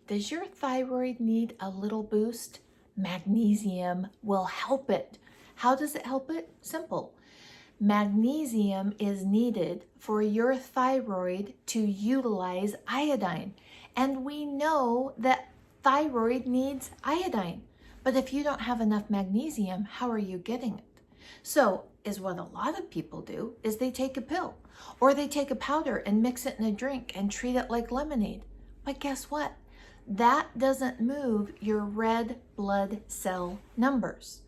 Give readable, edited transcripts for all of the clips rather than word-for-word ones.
Does your thyroid need a little boost? Magnesium will help it. How does it help it? Simple. Magnesium is needed for your thyroid to utilize iodine. And we know that thyroid needs iodine. But if you don't have enough magnesium, how are you getting it? So, is what a lot of people do is they take a pill or they take a powder and mix it in a drink and treat it like lemonade. But guess what? That doesn't move your red blood cell numbers.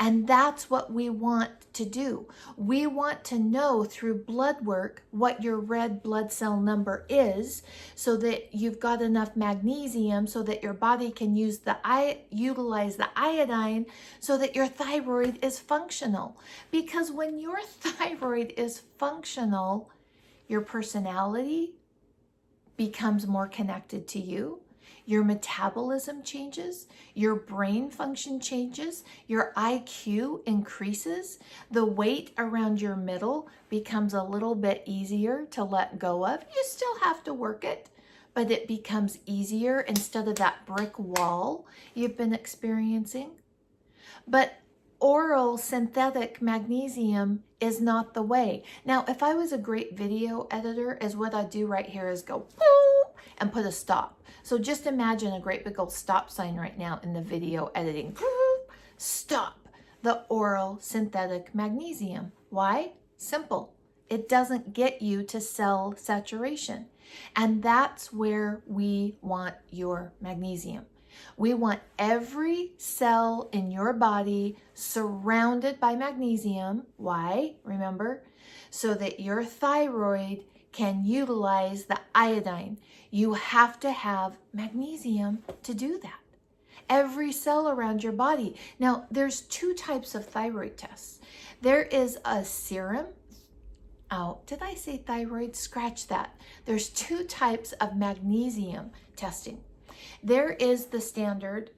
And that's what we want to do. We want to know through blood work what your red blood cell number is so that you've got enough magnesium so that your body can utilize the iodine so that your thyroid is functional. Because when your thyroid is functional, your personality becomes more connected to you. Your metabolism changes, your brain function changes, your IQ increases, the weight around your middle becomes a little bit easier to let go of. You still have to work it, but it becomes easier instead of that brick wall you've been experiencing. But oral synthetic magnesium is not the way. Now, if I was a great video editor, is what I do right here is go and put a stop. So just imagine a great big old stop sign right now in the video editing. Stop the oral synthetic magnesium. Why? Simple. It doesn't get you to cell saturation. And that's where we want your magnesium. We want every cell in your body surrounded by magnesium. Why? Remember? So that your thyroid can utilize the iodine. You have to have magnesium to do that. Every cell around your body. Now, there's two types of thyroid tests. There is a serum. Oh, did I say thyroid? Scratch that. There's two types of magnesium testing. There is the standard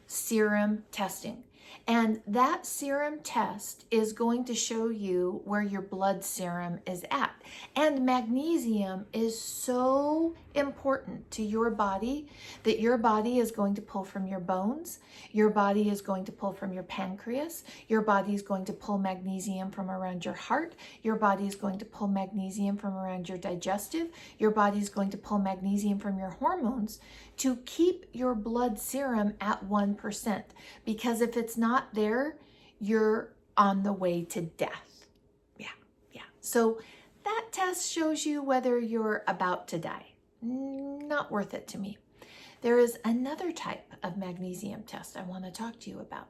serum testing. And that serum test is going to show you where your blood serum is at. And magnesium is so important to your body that your body is going to pull from your bones. Your body is going to pull from your pancreas. Your body is going to pull magnesium from around your heart. Your body is going to pull magnesium from around your digestive. Your body is going to pull magnesium from your hormones to keep your blood serum at 1%. Because if it's not there, you're on the way to death. Yeah. So that test shows you whether you're about to die. Not worth it to me. There is another type of magnesium test I want to talk to you about,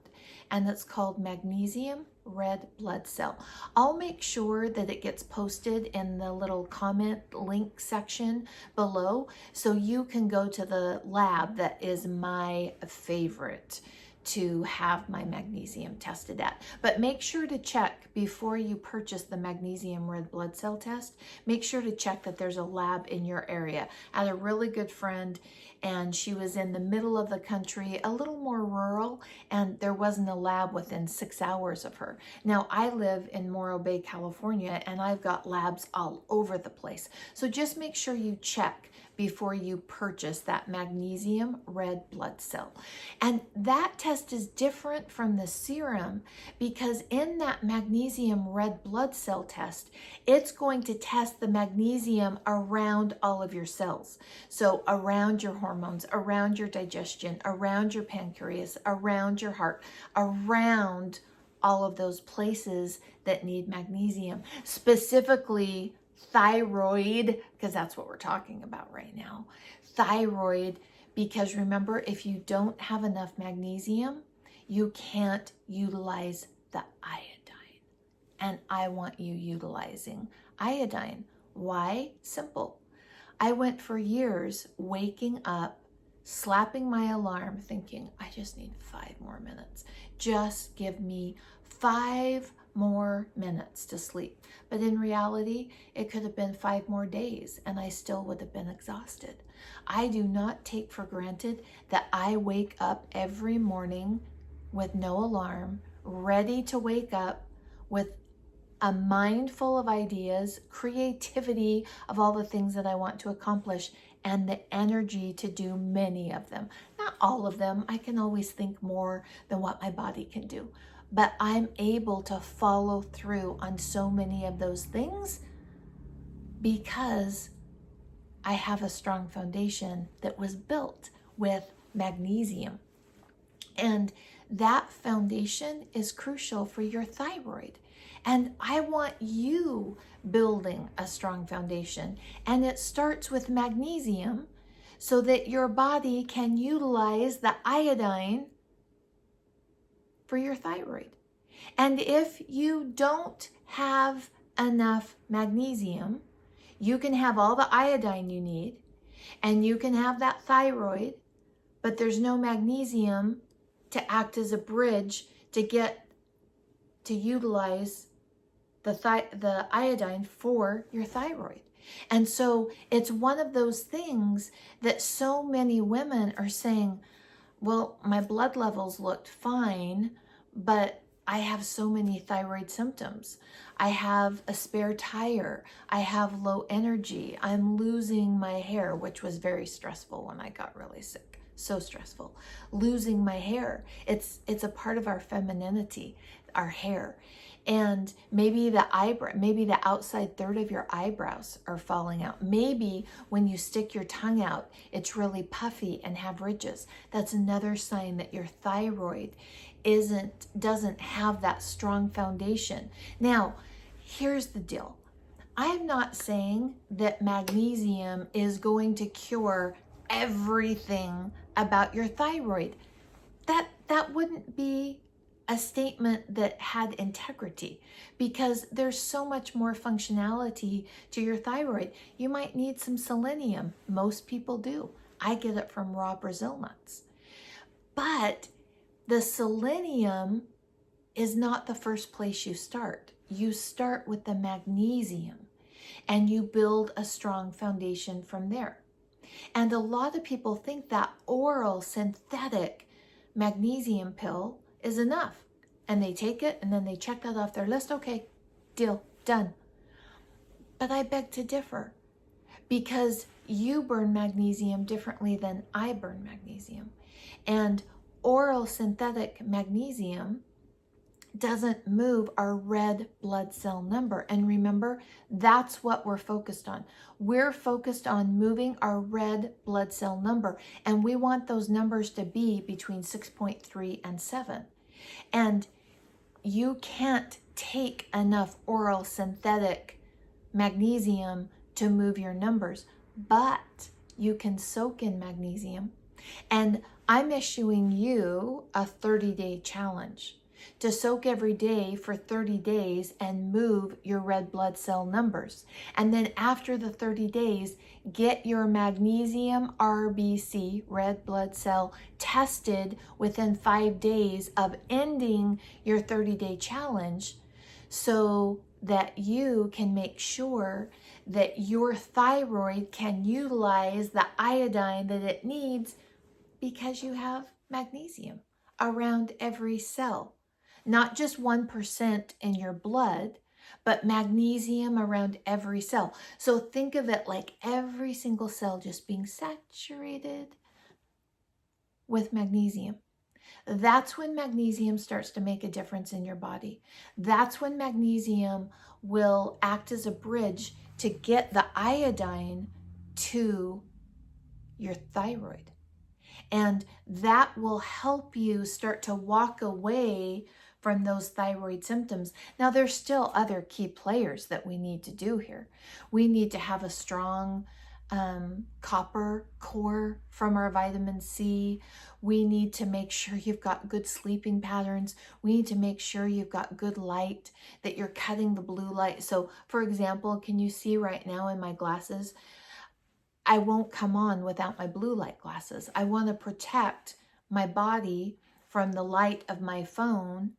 and that's called magnesium red blood cell. I'll make sure that it gets posted in the little comment link section below so you can go to the lab that is my favorite to have my magnesium tested at. But make sure to check before you purchase the magnesium red blood cell test. Make sure to check that there's a lab in your area. I had a really good friend and she was in the middle of the country, a little more rural, and there wasn't a lab within 6 hours of her. Now, I live in Morro Bay, California, and I've got labs all over the place. So just make sure you check before you purchase that magnesium red blood cell. And that test is different from the serum because in that magnesium red blood cell test, it's going to test the magnesium around all of your cells. So around your hormones, around your digestion, around your pancreas, around your heart, around all of those places that need magnesium, specifically thyroid, because that's what we're talking about right now. Thyroid, because remember, if you don't have enough magnesium, you can't utilize the iodine. And I want you utilizing iodine. Why? Simple. I went for years waking up, slapping my alarm, thinking, I just need 5 more minutes. Just give me 5 more minutes to sleep. But in reality, it could have been 5 more days and I still would have been exhausted. I do not take for granted that I wake up every morning with no alarm, ready to wake up with a mind full of ideas, creativity of all the things that I want to accomplish, and the energy to do many of them. Not all of them. I can always think more than what my body can do. But I'm able to follow through on so many of those things because I have a strong foundation that was built with magnesium. And that foundation is crucial for your thyroid. And I want you building a strong foundation. And it starts with magnesium so that your body can utilize the iodine for your thyroid. And if you don't have enough magnesium, you can have all the iodine you need and you can have that thyroid, but there's no magnesium to act as a bridge to get to utilize the iodine for your thyroid. And so it's one of those things that so many women are saying, well, my blood levels looked fine, but I have so many thyroid symptoms. I have a spare tire. I have low energy. I'm losing my hair, which was very stressful when I got really sick. So stressful. Losing my hair. It's a part of our femininity, our hair. And maybe maybe the outside third of your eyebrows are falling out. Maybe when you stick your tongue out, it's really puffy and have ridges. That's another sign that your thyroid doesn't have that strong foundation. Now, here's the deal. I'm not saying that magnesium is going to cure everything about your thyroid. That wouldn't be a statement that had integrity, because there's so much more functionality to your thyroid. You might need some selenium. Most people do. I get it from raw Brazil nuts. But the selenium is not the first place you start. You start with the magnesium and you build a strong foundation from there. And a lot of people think that oral synthetic magnesium pill is enough. And they take it and then they check that off their list. Okay, deal, done. But I beg to differ, because you burn magnesium differently than I burn magnesium. And oral synthetic magnesium doesn't move our red blood cell number. And remember, that's what we're focused on. We're focused on moving our red blood cell number. And we want those numbers to be between 6.3 and 7. And you can't take enough oral synthetic magnesium to move your numbers, but you can soak in magnesium. And I'm issuing you a 30-day challenge to soak every day for 30 days and move your red blood cell numbers. And then after the 30 days, get your magnesium RBC, red blood cell, tested within 5 days of ending your 30-day challenge, so that you can make sure that your thyroid can utilize the iodine that it needs, because you have magnesium around every cell. Not just 1% in your blood, but magnesium around every cell. So think of it like every single cell just being saturated with magnesium. That's when magnesium starts to make a difference in your body. That's when magnesium will act as a bridge to get the iodine to your thyroid. And that will help you start to walk away from those thyroid symptoms. Now, there's still other key players that we need to do here. We need to have a strong copper core from our vitamin C. We need to make sure you've got good sleeping patterns. We need to make sure you've got good light, that you're cutting the blue light. So, for example, can you see right now in my glasses? I won't come on without my blue light glasses. I want to protect my body from the light of my phone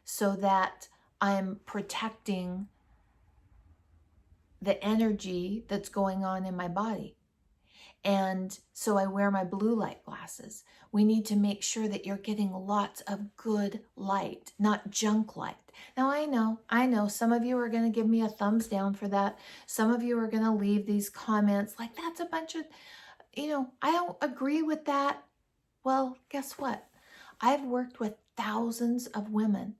so that I'm protecting the energy that's going on in my body. And so I wear my blue light glasses. We need to make sure that you're getting lots of good light, not junk light. Now I know some of you are going to give me a thumbs down for that. Some of you are going to leave these comments like, that's a bunch of, I don't agree with that. Well, guess what? I've worked with thousands of women,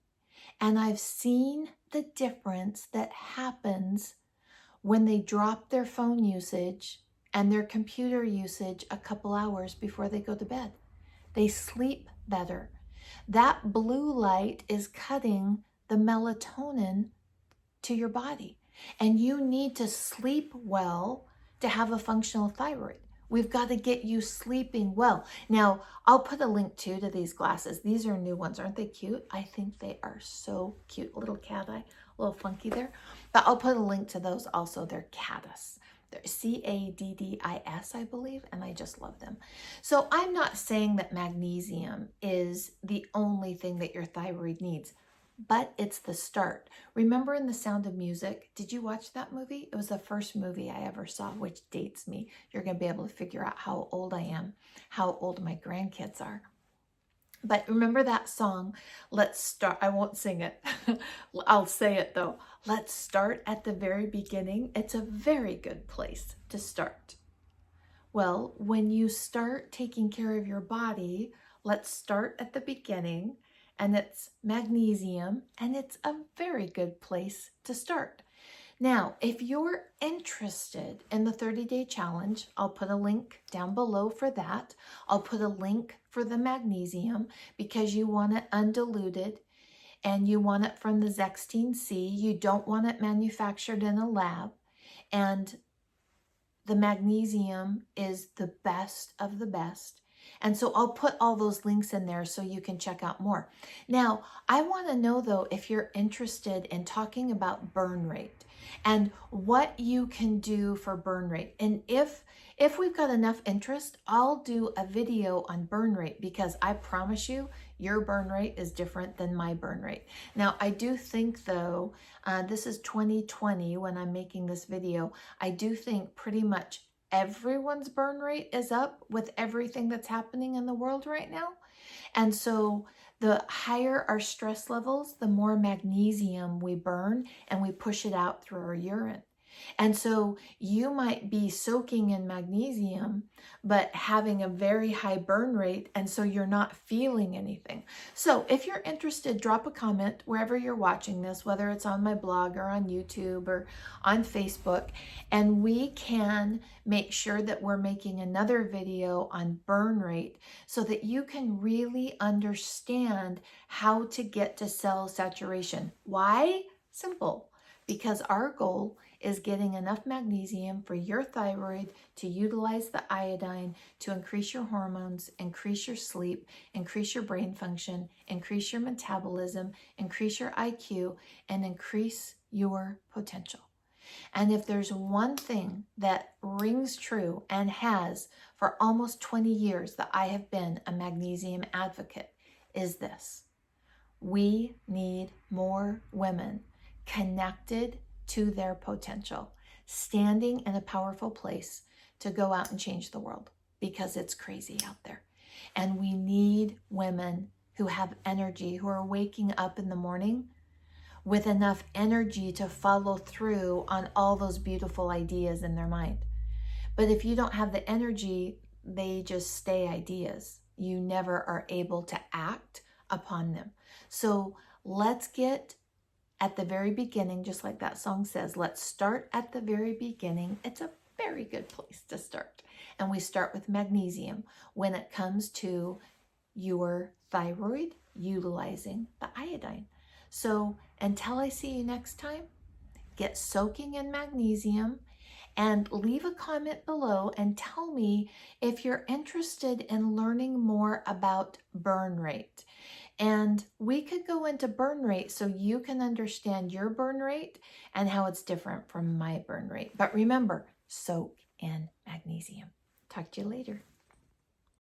and I've seen the difference that happens when they drop their phone usage and their computer usage a couple hours before they go to bed. They sleep better. That blue light is cutting the melatonin to your body. And you need to sleep well to have a functional thyroid. We've got to get you sleeping well. Now, I'll put a link too to these glasses. These are new ones. Aren't they cute? I think they are so cute. Little cat eye, a little funky there. But I'll put a link to those also. They're Caddis. They're Caddis, I believe, and I just love them. So I'm not saying that magnesium is the only thing that your thyroid needs, but it's the start. Remember in The Sound of Music, did you watch that movie? It was the first movie I ever saw, which dates me. You're going to be able to figure out how old I am, how old my grandkids are. But remember that song, Let's Start. I won't sing it. I'll say it though. Let's start at the very beginning. It's a very good place to start. Well, when you start taking care of your body, let's start at the beginning, and it's magnesium, and it's a very good place to start. Now, if you're interested in the 30-day challenge, I'll put a link down below for that. I'll put a link for the magnesium because you want it undiluted and you want it from the Zextine C. You don't want it manufactured in a lab. And the magnesium is the best of the best. And so I'll put all those links in there so you can check out more. Now, I want to know though, if you're interested in talking about burn rate and what you can do for burn rate. And if we've got enough interest, I'll do a video on burn rate, because I promise you, your burn rate is different than my burn rate. Now, I do think though, this is 2020 when I'm making this video, I do think pretty much everyone's burn rate is up with everything that's happening in the world right now. And so the higher our stress levels, the more magnesium we burn and we push it out through our urine. And so you might be soaking in magnesium, but having a very high burn rate, and so you're not feeling anything. So if you're interested, drop a comment wherever you're watching this, whether it's on my blog or on YouTube or on Facebook, and we can make sure that we're making another video on burn rate so that you can really understand how to get to cell saturation. Why? Simple. Because our goal is getting enough magnesium for your thyroid to utilize the iodine to increase your hormones, increase your sleep, increase your brain function, increase your metabolism, increase your IQ, and increase your potential. And if there's one thing that rings true and has for almost 20 years that I have been a magnesium advocate, is this: we need more women connected to their potential, standing in a powerful place to go out and change the world, because it's crazy out there. And we need women who have energy, who are waking up in the morning with enough energy to follow through on all those beautiful ideas in their mind. But if you don't have the energy, they just stay ideas. You never are able to act upon them. So let's get at the very beginning, just like that song says, let's start at the very beginning. It's a very good place to start. And we start with magnesium when it comes to your thyroid utilizing the iodine. So until I see you next time, get soaking in magnesium and leave a comment below and tell me if you're interested in learning more about burn rate. And we could go into burn rate so you can understand your burn rate and how it's different from my burn rate. But remember, soak in magnesium. Talk to you later.